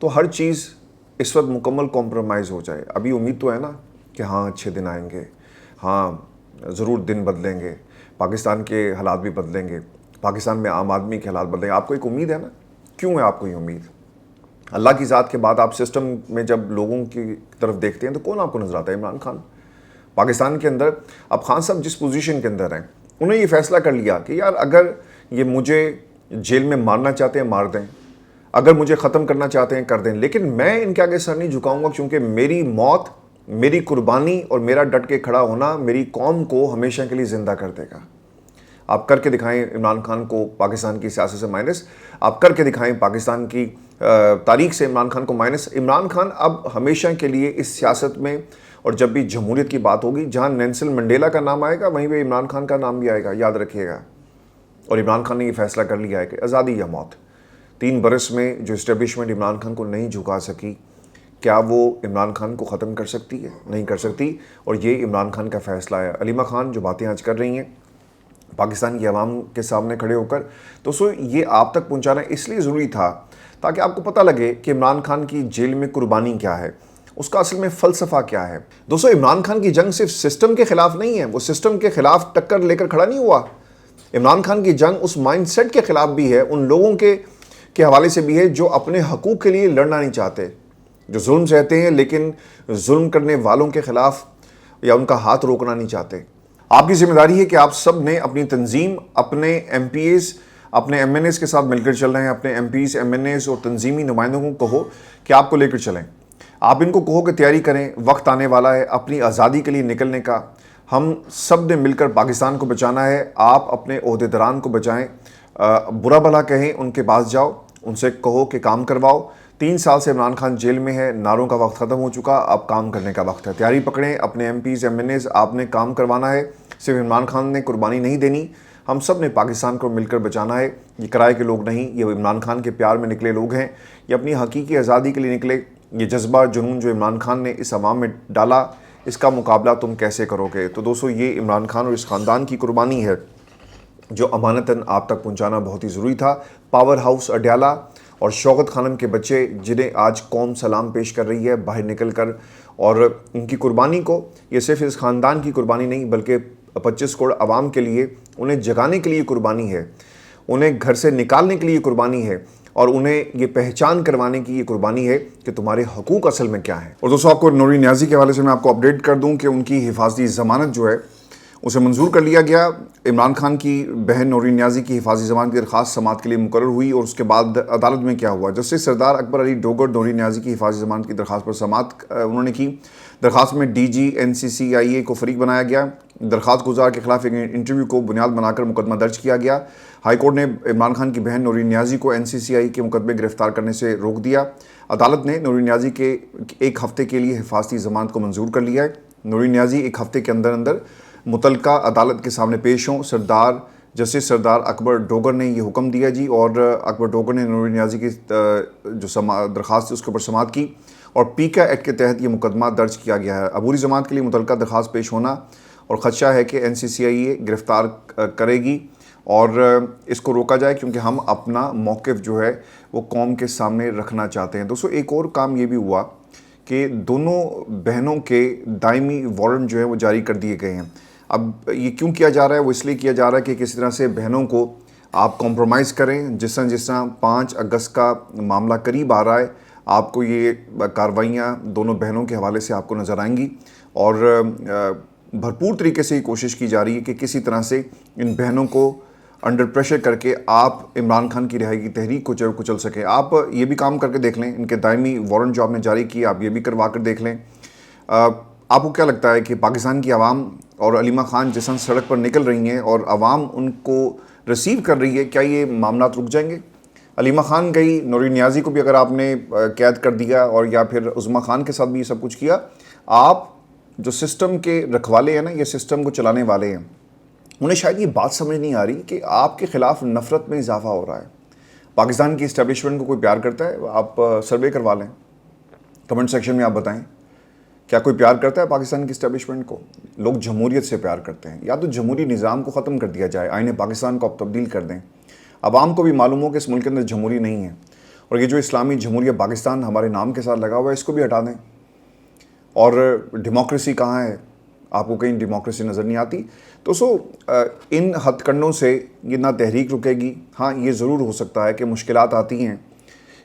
تو ہر چیز اس وقت مکمل کمپرومائز ہو جائے. ابھی امید تو ہے نا کہ ہاں اچھے دن آئیں گے, ہاں ضرور دن بدلیں گے, پاکستان کے حالات بھی بدلیں گے, پاکستان میں عام آدمی کے حالات بدلیں گے. آپ کو ایک امید ہے نا. کیوں ہے آپ کو یہ امید؟ اللہ کی ذات کے بعد آپ سسٹم میں جب لوگوں کی طرف دیکھتے ہیں تو کون آپ کو نظر آتا ہے؟ عمران خان. پاکستان کے اندر اب خان صاحب جس پوزیشن کے اندر ہیں, انہوں نے یہ فیصلہ کر لیا کہ یار اگر یہ مجھے جیل میں مارنا چاہتے ہیں مار دیں, اگر مجھے ختم کرنا چاہتے ہیں کر دیں, لیکن میں ان کے آگے سر نہیں جھکاؤں گا, کیونکہ میری موت, میری قربانی اور میرا ڈٹ کے کھڑا ہونا میری قوم کو ہمیشہ کے لیے زندہ کر دے گا. آپ کر کے دکھائیں عمران خان کو پاکستان کی سیاست سے مائنس, آپ کر کے دکھائیں پاکستان کی تاریخ سے عمران خان کو مائنس. عمران خان اب ہمیشہ کے لیے اس سیاست میں, اور جب بھی جمہوریت کی بات ہوگی, جہاں نیلسن منڈیلا کا نام آئے گا وہیں پہ عمران خان کا نام بھی آئے گا, یاد رکھیے گا. اور عمران خان نے یہ فیصلہ کر لیا ہے کہ آزادی یا موت. 3 برس میں جو اسٹیبلشمنٹ عمران خان کو نہیں جھکا سکی, کیا وہ عمران خان کو ختم کر سکتی ہے؟ نہیں کر سکتی. اور یہ عمران خان کا فیصلہ ہے. علیمہ خان جو باتیں آج کر رہی ہیں پاکستان کی عوام کے سامنے کھڑے ہو کر, تو یہ آپ تک پہنچانا اس لیے ضروری تھا تاکہ آپ کو پتہ لگے کہ عمران خان کی جیل میں قربانی کیا ہے, اس کا اصل میں فلسفہ کیا ہے. دوستو, عمران خان کی جنگ صرف سسٹم کے خلاف نہیں ہے, وہ سسٹم کے خلاف ٹکر لے کر کھڑا نہیں ہوا. عمران خان کی جنگ اس مائنڈ سیٹ کے خلاف بھی ہے, ان لوگوں کے حوالے سے بھی ہے جو اپنے حقوق کے لیے لڑنا نہیں چاہتے, جو ظلم سہتے ہیں لیکن ظلم کرنے والوں کے خلاف یا ان کا ہاتھ روکنا نہیں چاہتے. آپ کی ذمہ داری ہے کہ آپ سب نے اپنی تنظیم, اپنے ایم پی ایز, اپنے ایم این ایز کے ساتھ مل کر چل رہے ہیں. اپنے MPs, MNAs اور تنظیمی نمائندوں کو کہو کہ آپ کو لے کر چلیں. آپ ان کو کہو کہ تیاری کریں, وقت آنے والا ہے اپنی آزادی کے لیے نکلنے کا. ہم سب نے مل کر پاکستان کو بچانا ہے. آپ اپنے عہدیداران کو بچائیں, برا بھلا کہیں ان کے پاس جاؤ, ان سے کہو کہ کام کرواؤ. 3 سال سے عمران خان جیل میں ہے, نعروں کا وقت ختم ہو چکا, اب کام کرنے کا وقت ہے. تیاری پکڑیں, اپنے MPs, MNAs, آپ نے کام کروانا ہے. صرف عمران خان نے قربانی نہیں دینی, ہم سب نے پاکستان کو مل کر بچانا ہے. یہ کرائے کے لوگ نہیں, یہ عمران خان کے پیار میں نکلے لوگ ہیں, یہ اپنی حقیقی آزادی کے لیے نکلے. یہ جذبہ جنون جو عمران خان نے اس عوام میں ڈالا, اس کا مقابلہ تم کیسے کرو گے؟ تو دوستو, یہ عمران خان اور اس خاندان کی قربانی ہے جو امانتاً آپ تک پہنچانا بہت ہی ضروری تھا. پاور ہاؤس اڈیالہ اور شوکت خانم کے بچے جنہیں آج قوم سلام پیش کر رہی ہے باہر نکل کر, اور ان کی قربانی کو, یہ صرف اس خاندان کی قربانی نہیں بلکہ 25 کروڑ عوام کے لیے, انہیں جگانے کے لیے قربانی ہے, انہیں گھر سے نکالنے کے لیے قربانی ہے, اور انہیں یہ پہچان کروانے کی یہ قربانی ہے کہ تمہارے حقوق اصل میں کیا ہیں. اور دوستو, آپ کو نوری نیازی کے حوالے سے میں آپ کو اپڈیٹ کر دوں کہ ان کی حفاظتی ضمانت جو ہے اسے منظور کر لیا گیا. عمران خان کی بہن نوری نیازی کی حفاظتی ضمانت کی درخواست سماعت کے لیے مقرر ہوئی, اور اس کے بعد عدالت میں کیا ہوا, جسٹس سردار اکبر علی ڈوگر نوری نیازی کی حفاظتی ضمانت کی درخواست پر سماعت انہوں نے کی. درخواست میں ڈی جی NCCIA کو فریق بنایا گیا. درخواست گزار کے خلاف ایک انٹرویو کو بنیاد بنا کر مقدمہ درج کیا گیا. ہائی کورٹ نے عمران خان کی بہن نوری نیازی کو NCCI کے مقدمے گرفتار کرنے سے روک دیا. عدالت نے نوری نیازی کے 1 ہفتے کے لیے حفاظتی ضمانت کو منظور کر لیا ہے. نوری نیازی 1 ہفتے کے اندر متعلقہ عدالت کے سامنے پیش ہوں. جسٹس سردار اکبر ڈوگر نے یہ حکم دیا جی, اور اکبر ڈوگر نے نوری نیازی کی جو درخواست اس کے اوپر سماعت کی, اور پیکا ایکٹ کے تحت یہ مقدمہ درج کیا گیا ہے. عبوری ضمانت کے لیے متعلقہ درخواست پیش ہونا, اور خدشہ ہے کہ NCCI گرفتار کرے گی اور اس کو روکا جائے, کیونکہ ہم اپنا موقف جو ہے وہ قوم کے سامنے رکھنا چاہتے ہیں. دوستو, ایک اور کام یہ بھی ہوا کہ دونوں بہنوں کے دائمی وارنٹ جو ہے وہ جاری کر دیے گئے ہیں. اب یہ کیوں کیا جا رہا ہے؟ وہ اس لیے کیا جا رہا ہے کہ کسی طرح سے بہنوں کو آپ کمپرومائز کریں. جس طرح 5 اگست کا معاملہ قریب آ رہا ہے, آپ کو یہ کارروائیاں دونوں بہنوں کے حوالے سے آپ کو نظر آئیں گی, اور بھرپور طریقے سے یہ کوشش کی جا رہی ہے کہ کسی طرح سے ان بہنوں کو انڈر پریشر کر کے آپ عمران خان کی رہائی کی تحریک کو کچل سکیں. آپ یہ بھی کام کر کے دیکھ لیں, ان کے دائمی وارنٹ جو آپ نے جاری کیا آپ یہ بھی کروا کر دیکھ لیں. آپ کو کیا لگتا ہے کہ پاکستان کی عوام اور علیمہ خان جس طرح سڑک پر نکل رہی ہیں اور عوام ان کو ریسیو کر رہی ہے, کیا یہ معاملات رک جائیں گے؟ علیمہ خان گئی, نوری نیازی کو بھی اگر آپ نے قید کر دیا, اور یا پھر عظمیٰ خان کے ساتھ بھی یہ سب کچھ کیا, آپ جو سسٹم کے رکھوالے ہیں نا, یہ سسٹم کو چلانے والے ہیں, انہیں شاید یہ بات سمجھ نہیں آ رہی کہ آپ کے خلاف نفرت میں اضافہ ہو رہا ہے. پاکستان کی اسٹیبلشمنٹ کو کوئی پیار کرتا ہے؟ آپ سروے کروا لیں, کمنٹ سیکشن میں آپ بتائیں کیا کوئی پیار کرتا ہے پاکستان کی اسٹیبلشمنٹ کو؟ لوگ جمہوریت سے پیار کرتے ہیں. یا تو جمہوری نظام کو ختم کر دیا جائے, آئین پاکستان کو اب تبدیل کر دیں, عوام کو بھی معلوم ہو کہ اس ملک کے اندر جمہوری نہیں ہے, اور یہ جو اسلامی جمہوریہ پاکستان ہمارے نام کے ساتھ لگا ہوا ہے اس کو بھی ہٹا دیں. اور ڈیموکریسی کہاں ہے؟ آپ کو کہیں ڈیموکریسی نظر نہیں آتی. تو ان ہتھ کنڈوں سے یہ نہ تحریک رکے گی. ہاں یہ ضرور ہو سکتا ہے کہ مشکلات آتی ہیں،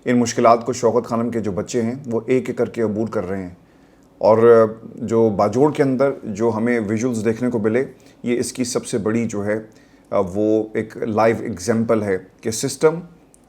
ان مشکلات کو شوکت خانم کے جو بچے ہیں وہ ایک ایک کر کے عبور کر رہے ہیں. اور جو باجوڑ کے اندر جو ہمیں ویژولز دیکھنے کو ملے، یہ اس کی سب سے بڑی جو ہے وہ ایک لائیو ایگزامپل ہے کہ سسٹم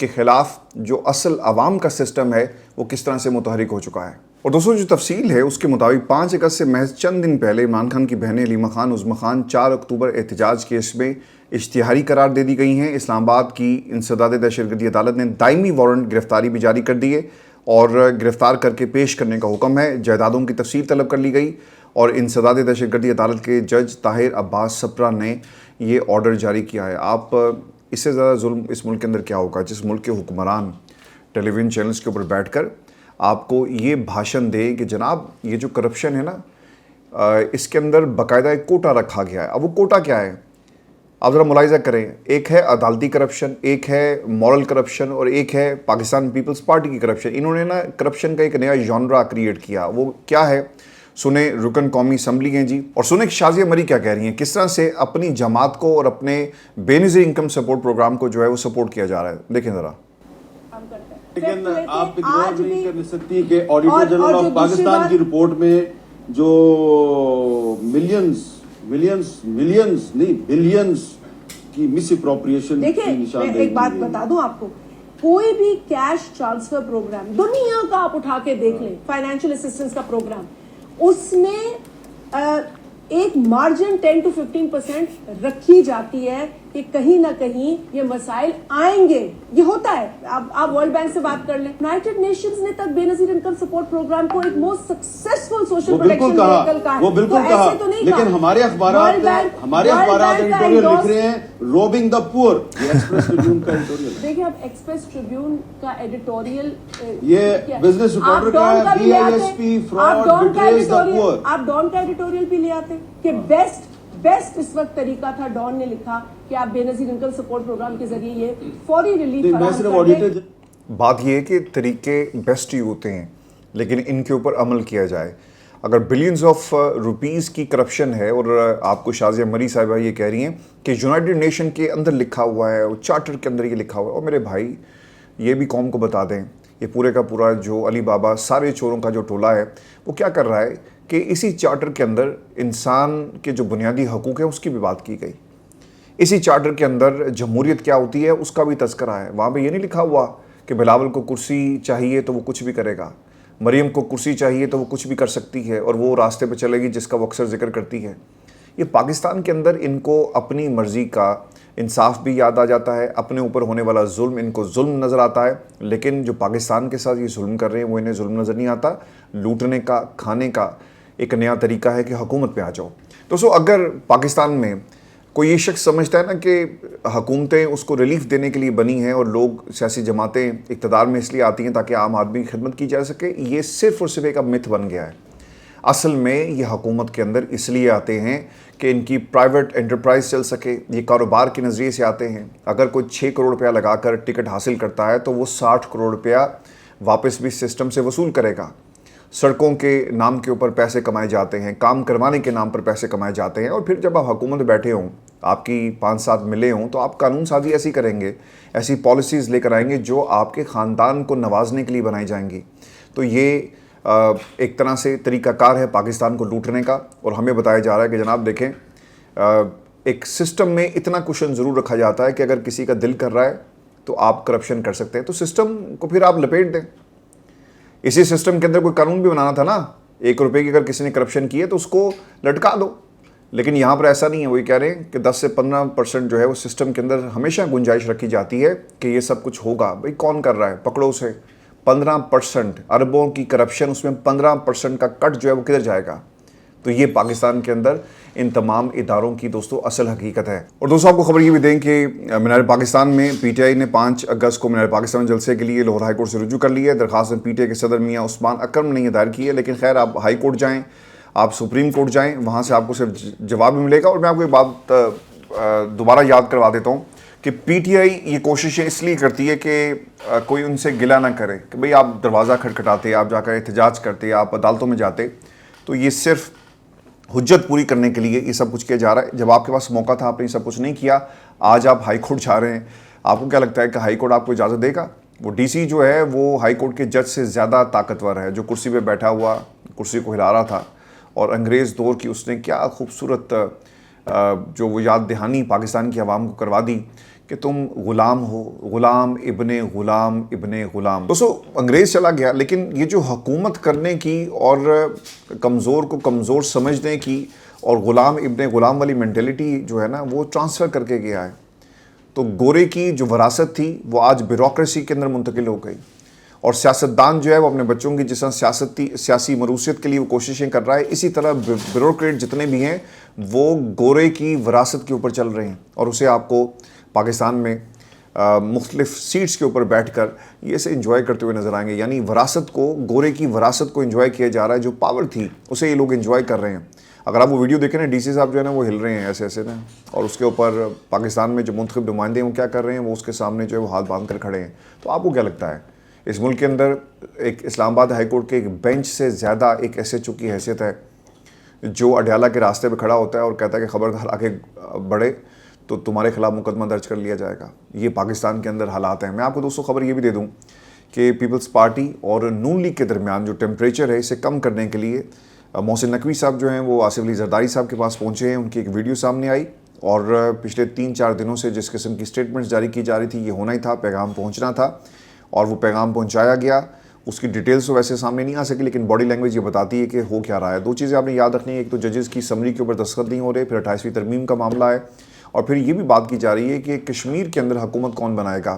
کے خلاف جو اصل عوام کا سسٹم ہے وہ کس طرح سے متحرک ہو چکا ہے. اور دوستوں جو تفصیل ہے اس کے مطابق 5 اگست سے محض چند دن پہلے عمران خان کی بہنیں علیمہ خان عظمی خان 4 اکتوبر احتجاج کیس میں اشتہاری قرار دے دی گئی ہیں. اسلام آباد کی انسداد دہشت گردی عدالت نے دائمی وارنٹ گرفتاری بھی جاری کر دیے اور گرفتار کر کے پیش کرنے کا حکم ہے. جائیدادوں کی تفصیل طلب کر لی گئی اور انسداد دہشت گردی عدالت کے جج طاہر عباس سپرا نے یہ آرڈر جاری کیا ہے. آپ اس سے زیادہ ظلم اس ملک کے اندر کیا ہوگا جس ملک کے حکمران ٹیلی ویژن چینلز کے اوپر بیٹھ کر آپ کو یہ بھاشن دے کہ جناب یہ جو کرپشن ہے نا اس کے اندر باقاعدہ ایک کوٹا رکھا گیا ہے. اب وہ کوٹا کیا ہے آپ ذرا ملاحظہ کریں. ایک ہے عدالتی کرپشن، ایک ہے مورل کرپشن اور ایک ہے پاکستان پیپلز پارٹی کی کرپشن. انہوں نے نا کرپشن کا ایک نیا جانرا کریٹ کیا. وہ کیا ہے سنیں. رکن قومی اسمبلی ہیں جی، اور سنیں کہ شازیہ مری کیا کہہ رہی ہیں، کس طرح سے اپنی جماعت کو اور اپنے بے نظیر انکم سپورٹ پروگرام کو جو ہے وہ سپورٹ کیا جا رہا ہے. دیکھیں ذرا. لیکن آپ اگنور نہیں کر سکتی کہ آڈیٹر جنرل آف پاکستان کی رپورٹ میں جو ملینز نہیں بلینز کی مس اپروپریشن کی نشاندہی. ایک بات بتا دوں آپ کو، کوئی بھی کیش ٹرانسفر پروگرام دنیا کا آپ اٹھا کے دیکھ لیں، فائنینشیل اسسٹنس کا پروگرام، اس میں ایک مارجن 10 to 15% رکھی جاتی ہے کہ کہیں نہ کہیں یہ مسائل آئیں گے. یہ ہوتا ہے. آپ ورلڈ بینک سے بات کر لیں، یونائٹڈ نیشنز نے تک بے نظیر انکم سپورٹ پروگرام کو ایک most successful social protection vehicle کہا. وہ بالکل کہا، لیکن ہمارے اخبارات ایڈیٹوریل لکھ رہے ہیں روبنگ دا پور. یہ ایکسپریس ٹریبیون کا ایڈیٹوریل. دیکھیں اب ایکسپریس ٹریبیون کا ایڈیٹوریل یہ بزنس رپورٹر کا ہے، B L S P fraud betrays the poor. آپ ڈان کا ایڈیٹوریل بھی لے آتے کہ بیسٹ اس وقت طریقہ تھا. ڈان نے لکھا کہ آپ بے نظیر انکم سپورٹ پروگرام کے ذریعے یہ فوری ریلیف فراہم کر دیں. بات یہ ہے کہ طریقے بیسٹ ہی ہوتے ہیں لیکن ان کے اوپر عمل کیا جائے. اگر بلینز آف روپیز کی کرپشن ہے اور آپ کو شازیہ مری صاحبہ یہ کہہ رہی ہیں کہ یونائٹڈ نیشن کے اندر لکھا ہوا ہے اور چارٹر کے اندر یہ لکھا ہوا ہے، اور میرے بھائی یہ بھی قوم کو بتا دیں یہ پورے کا پورا جو علی بابا سارے چوروں کا جو ٹولہ ہے وہ کیا کر رہا ہے کہ اسی چارٹر کے اندر انسان کے جو بنیادی حقوق ہیں اس کی بھی بات کی گئی. اسی چارٹر کے اندر جمہوریت کیا ہوتی ہے اس کا بھی تذکرہ ہے. وہاں پہ یہ نہیں لکھا ہوا کہ بلاول کو کرسی چاہیے تو وہ کچھ بھی کرے گا، مریم کو کرسی چاہیے تو وہ کچھ بھی کر سکتی ہے اور وہ راستے پہ چلے گی جس کا وہ اکثر ذکر کرتی ہے. یہ پاکستان کے اندر ان کو اپنی مرضی کا انصاف بھی یاد آ جاتا ہے، اپنے اوپر ہونے والا ظلم ان کو ظلم نظر آتا ہے، لیکن جو پاکستان کے ساتھ یہ ظلم کر رہے ہیں وہ انہیں ظلم نظر نہیں آتا. لوٹنے کا، کھانے کا ایک نیا طریقہ ہے کہ حکومت پہ آ جاؤ. دوستو اگر پاکستان میں کوئی یہ شخص سمجھتا ہے نا کہ حکومتیں اس کو ریلیف دینے کے لیے بنی ہیں اور لوگ سیاسی جماعتیں اقتدار میں اس لیے آتی ہیں تاکہ عام آدمی کی خدمت کی جا سکے، یہ صرف اور صرف ایک اب متھ بن گیا ہے. اصل میں یہ حکومت کے اندر اس لیے آتے ہیں کہ ان کی پرائیویٹ انٹرپرائز چل سکے، یہ کاروبار کے نظریے سے آتے ہیں. اگر کوئی 6 کروڑ روپیہ لگا کر ٹکٹ حاصل کرتا ہے تو وہ 60 کروڑ روپیہ واپس بھی سسٹم سے وصول کرے گا. سڑکوں کے نام کے اوپر پیسے کمائے جاتے ہیں، کام کروانے کے نام پر پیسے کمائے جاتے ہیں، اور پھر جب آپ حکومت میں بیٹھے ہوں، آپ کی 5-7 ملے ہوں تو آپ قانون سازی ایسی کریں گے، ایسی پالیسیز لے کر آئیں گے جو آپ کے خاندان کو نوازنے کے لیے بنائی جائیں گی. تو یہ ایک طرح سے طریقہ کار ہے پاکستان کو لوٹنے کا. اور ہمیں بتایا جا رہا ہے کہ جناب دیکھیں ایک سسٹم میں اتنا کوشن ضرور رکھا جاتا ہے کہ اگر کسی کا دل کر رہا ہے تو آپ کرپشن کر سکتے ہیں، تو سسٹم کو پھر آپ لپیٹ دیں. اسی سسٹم کے اندر کوئی قانون بھی بنانا تھا نا، 1 روپے کی اگر کسی نے کرپشن کی ہے تو اس کو لٹکا دو. لیکن یہاں پر ایسا نہیں ہے. وہی کہہ رہے ہیں کہ 10 سے 15% جو ہے وہ سسٹم کے اندر ہمیشہ گنجائش رکھی جاتی ہے کہ یہ سب کچھ ہوگا. بھئی کون کر رہا ہے؟ پکڑو اسے. 15% اربوں کی کرپشن، اس میں 15% کا کٹ جو ہے وہ کدھر جائے گا؟ تو یہ پاکستان کے اندر ان تمام اداروں کی دوستو اصل حقیقت ہے. اور دوستو آپ کو خبر یہ بھی دیں کہ مینار پاکستان میں پی ٹی آئی نے 5 اگست کو مینار پاکستان جلسے کے لیے لاہور ہائی کورٹ سے رجوع کر لی ہے. درخواست پی ٹی آئی کے صدر میاں عثمان اکرم نے یہ دائر کی ہے. لیکن خیر آپ ہائی کورٹ جائیں، آپ سپریم کورٹ جائیں، وہاں سے آپ کو صرف جواب بھی ملے گا. اور میں آپ کو ایک بات دوبارہ یاد کروا دیتا ہوں کہ پی ٹی آئی یہ کوششیں اس لیے کرتی ہے کہ کوئی ان سے گلہ نہ کرے کہ بھئی آپ دروازہ کھٹکھٹاتے، آپ جا کر احتجاج کرتے، آپ عدالتوں میں جاتے، تو یہ صرف حجت پوری کرنے کے لیے یہ سب کچھ کیا جا رہا ہے. جب آپ کے پاس موقع تھا آپ نے یہ سب کچھ نہیں کیا. آج آپ ہائی کورٹ جا رہے ہیں. آپ کو کیا لگتا ہے کہ ہائی کورٹ آپ کو اجازت دے گا؟ وہ ڈی سی جو ہے وہ ہائی کورٹ کے جج سے زیادہ طاقتور ہے، جو کرسی پہ بیٹھا ہوا کرسی کو ہلا رہا تھا، اور انگریز دور کی اس نے کیا خوبصورت جو وہ یاد دہانی پاکستان کی عوام کو کروا دی کہ تم غلام ہو، غلام ابن غلام ابن غلام. دوستو انگریز چلا گیا، لیکن یہ جو حکومت کرنے کی اور کمزور کو کمزور سمجھنے کی اور غلام ابن غلام والی مینٹیلٹی جو ہے نا وہ ٹرانسفر کر کے گیا ہے. تو گورے کی جو وراثت تھی وہ آج بیوروکریسی کے اندر منتقل ہو گئی، اور سیاستدان جو ہے وہ اپنے بچوں کی جس طرح سیاسی مروثیت کے لیے وہ کوششیں کر رہا ہے، اسی طرح بیوروکریٹ جتنے بھی ہیں وہ گورے کی وراثت کے اوپر چل رہے ہیں. اور اسے آپ کو پاکستان میں مختلف سیٹس کے اوپر بیٹھ کر یہ اسے انجوائے کرتے ہوئے نظر آئیں گے. یعنی وراثت کو، گورے کی وراثت کو انجوائے کیا جا رہا ہے. جو پاور تھی اسے یہ لوگ انجوائے کر رہے ہیں. اگر آپ وہ ویڈیو دیکھیں نا، ڈی سی صاحب جو ہے نا وہ ہل رہے ہیں ایسے ایسے نا، اور اس کے اوپر پاکستان میں جو منتخب نمائندے ہیں وہ کیا کر رہے ہیں، وہ اس کے سامنے جو ہے وہ ہاتھ باندھ کر کھڑے ہیں. تو آپ کو کیا لگتا ہے اس ملک کے اندر ایک اسلام آباد ہائی کورٹ کے ایک بینچ سے زیادہ ایک ایس ایچ او کی حیثیت ہے جو اڈیالہ کے راستے پہ کھڑا ہوتا ہے اور کہتا ہے کہ خبردار آگے بڑھے تو تمہارے خلاف مقدمہ درج کر لیا جائے گا؟ یہ پاکستان کے اندر حالات ہیں. میں آپ کو دوستوں خبر یہ بھی دے دوں کہ پیپلز پارٹی اور نون لیگ کے درمیان جو ٹیمپریچر ہے اسے کم کرنے کے لیے محسن نقوی صاحب جو ہیں وہ آصف علی زرداری صاحب کے پاس پہنچے ہیں. ان کی ایک ویڈیو سامنے آئی، اور پچھلے 3-4 دنوں سے جس قسم کی سٹیٹمنٹس جاری کی جا رہی تھی، یہ ہونا ہی تھا، پیغام پہنچنا تھا، اور وہ پیغام پہنچایا گیا. اس کی ڈیٹیلز تو ویسے سامنے نہیں آ سکی، لیکن باڈی لینگویج یہ بتاتی ہے کہ ہو کیا رہا ہے. 2 چیزیں آپ نے یاد رکھنی ہے، ایک تو ججز کی سمری کے اوپر دستخط نہیں ہو رہے، پھر 28ویں ترمیم کا معاملہ ہے، اور پھر یہ بھی بات کی جا رہی ہے کہ کشمیر کے اندر حکومت کون بنائے گا.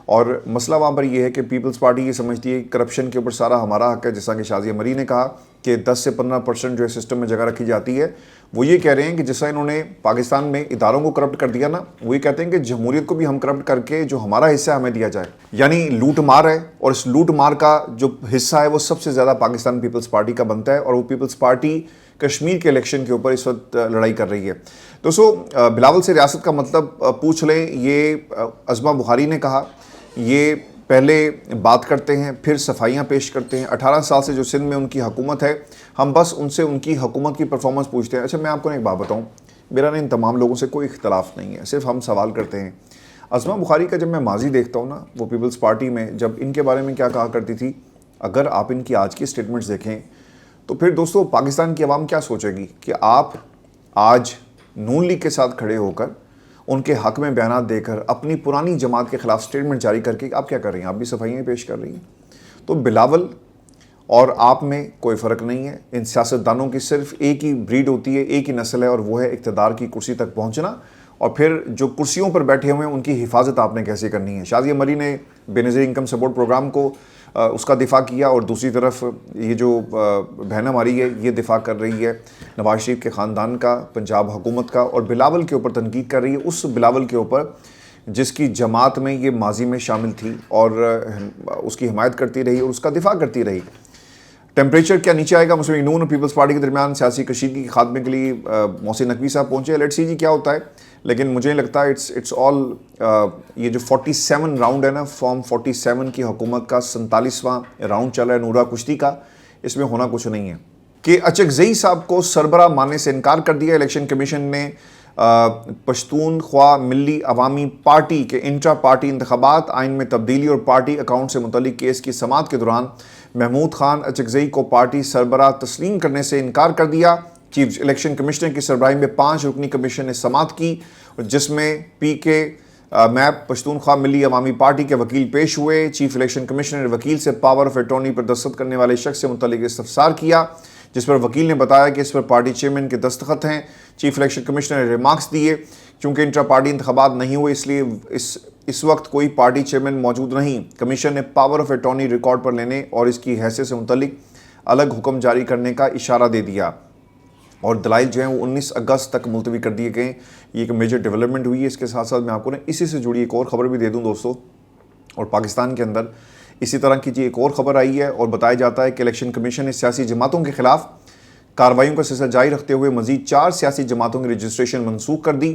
اور مسئلہ وہاں پر یہ ہے کہ پیپلز پارٹی یہ سمجھتی ہے کہ کرپشن کے اوپر سارا ہمارا حق ہے. جیسا کہ شازیہ مری نے کہا کہ 10 سے 15% جو ہے سسٹم میں جگہ رکھی جاتی ہے. وہ یہ کہہ رہے ہیں کہ جیسا انہوں نے پاکستان میں اداروں کو کرپٹ کر دیا نا، وہ یہ کہتے ہیں کہ جمہوریت کو بھی ہم کرپٹ کر کے جو ہمارا حصہ ہمیں دیا جائے. یعنی لوٹ مار ہے، اور اس لوٹ مار کا جو حصہ ہے وہ سب سے زیادہ پاکستان پیپلز پارٹی کا بنتا ہے، اور وہ پیپلز پارٹی کشمیر کے الیکشن کے اوپر اس وقت لڑائی کر رہی ہے. دوستو بلاول سے ریاست کا مطلب پوچھ لیں، یہ عظمہ بخاری نے کہا. یہ پہلے بات کرتے ہیں پھر صفائیاں پیش کرتے ہیں. 18 سال سے جو سندھ میں ان کی حکومت ہے، ہم بس ان سے ان کی حکومت کی پرفارمنس پوچھتے ہیں. اچھا میں آپ کو ایک بات بتاؤں، میرا ان تمام لوگوں سے کوئی اختلاف نہیں ہے، صرف ہم سوال کرتے ہیں. عظمہ بخاری کا جب میں ماضی دیکھتا ہوں نا، وہ پیپلز پارٹی میں جب ان کے بارے میں کیا کہا کرتی تھی، اگر آپ ان کی آج کی سٹیٹمنٹس دیکھیں تو پھر دوستو پاکستان کی عوام کیا سوچے گی کہ آپ آج نون لیگ کے ساتھ کھڑے ہو کر ان کے حق میں بیانات دے کر اپنی پرانی جماعت کے خلاف سٹیٹمنٹ جاری کر کے آپ کیا کر رہی ہیں؟ آپ بھی صفائیاں پیش کر رہی ہیں. تو بلاول اور آپ میں کوئی فرق نہیں ہے. ان سیاستدانوں کی صرف ایک ہی بریڈ ہوتی ہے، ایک ہی نسل ہے، اور وہ ہے اقتدار کی کرسی تک پہنچنا، اور پھر جو کرسیوں پر بیٹھے ہوئے ہیں ان کی حفاظت آپ نے کیسے کرنی ہے. شازیہ مری نے بے نظیر انکم سپورٹ پروگرام کو اس کا دفاع کیا، اور دوسری طرف یہ جو بہن ہماری ہے یہ دفاع کر رہی ہے نواز شریف کے خاندان کا، پنجاب حکومت کا، اور بلاول کے اوپر تنقید کر رہی ہے، اس بلاول کے اوپر جس کی جماعت میں یہ ماضی میں شامل تھی اور اس کی حمایت کرتی رہی اور اس کا دفاع کرتی رہی. ٹیمپریچر کیا نیچے آئے گا مسلم لیگ نون اور پیپلز پارٹی کے درمیان سیاسی کشیدگی کے خاتمے کے لیے محسن نقوی صاحب پہنچے. لیٹس سی جی کیا ہوتا ہے. لیکن مجھے نہیں لگتا اٹس آل یہ جو 47 راؤنڈ ہے نا، فارم 47 کی حکومت کا 47واں راؤنڈ چل رہا ہے نورا کشتی کا، اس میں ہونا کچھ نہیں ہے. کہ اچکزئی صاحب کو سربراہ ماننے سے انکار کر دیا. الیکشن کمیشن نے پشتونخوا ملی عوامی پارٹی کے انٹرا پارٹی انتخابات، آئین میں تبدیلی اور پارٹی اکاؤنٹ سے متعلق کیس کی سماعت کے دوران محمود خان اچکزئی کو پارٹی سربراہ تسلیم کرنے سے انکار کر دیا. چیف الیکشن کمشنر کی سربراہی میں 5 رکنی کمیشن نے سماعت کی، جس میں پی کے میپ پشتونخوا ملی عوامی پارٹی کے وکیل پیش ہوئے. چیف الیکشن کمشنر نے وکیل سے پاور آف اٹارنی پر دستخط کرنے والے شخص سے متعلق استفسار کیا، جس پر وکیل نے بتایا کہ اس پر پارٹی چیئرمین کے دستخط ہیں. چیف الیکشن کمشنر نے ریمارکس دیے چونکہ انٹرا پارٹی انتخابات نہیں ہوئے اس لیے اس وقت کوئی پارٹی چیئرمین موجود نہیں. کمیشن نے پاور آف اٹارنی ریکارڈ پر لینے اور اس کی حیثیت سے متعلق الگ حکم جاری کرنے کا اشارہ دے دیا، اور دلائل جو ہیں وہ 19 اگست تک ملتوی کر دیے گئے. یہ ایک میجر ڈیولپمنٹ ہوئی ہے. اس کے ساتھ ساتھ میں آپ کو اسی سے جڑی ایک اور خبر بھی دے دوں دوستو. اور پاکستان کے اندر اسی طرح کی ایک اور خبر آئی ہے، اور بتایا جاتا ہے کہ الیکشن کمیشن نے سیاسی جماعتوں کے خلاف کارروائیوں کا سلسلہ جاری رکھتے ہوئے مزید 4 سیاسی جماعتوں کی رجسٹریشن منسوخ کر دی.